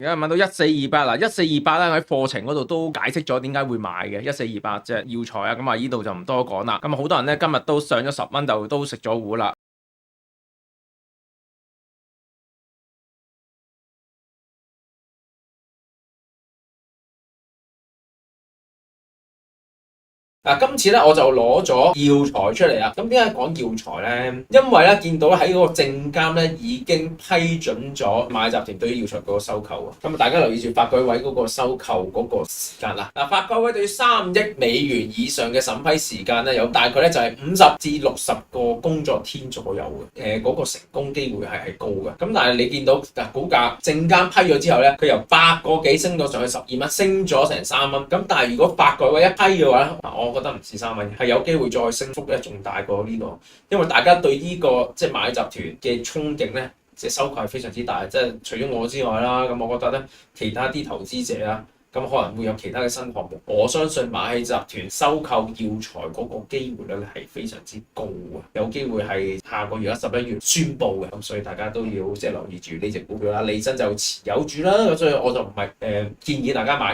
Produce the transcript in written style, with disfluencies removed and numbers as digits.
而家問到1428啦，1428咧喺課程嗰度都解釋咗點解會買嘅1428即係藥材啊，咁啊呢度就唔多講啦。咁啊好多人咧今日都上咗10蚊就都食咗糊啦。今次咧我就攞咗藥材出嚟啦。咁點解講藥材咧？因為咧見到喺嗰個證監咧已經批准咗螞蟻集團對於藥材嗰個收購啊。咁大家留意住發改委嗰個收購嗰個時間啦。發改委對3億美元以上嘅審批時間咧，有大概咧就係50至60個工作天左右嘅。嗰個成功機會係高嘅。咁但係你見到股價證監批咗之後咧，佢由8個幾升到上去12蚊，升咗成3蚊。咁但係如果發改委一批嘅話咧，我覺得唔止3蚊，係有機會再升幅咧，仲大過呢個，因為大家對呢個即係螞蟻集團嘅憧憬咧，即係收購係非常之大，即係除咗我之外啦，咁我覺得咧，其他啲投資者啦，咁可能會有其他嘅新項目。我相信螞蟻集團收購藥材嗰個機會率係非常之高啊，有機會係下個月11月宣佈嘅，咁所以大家都要即係留意住呢隻股票啦。利真就持有住啦，咁所以我就唔係建議大家買。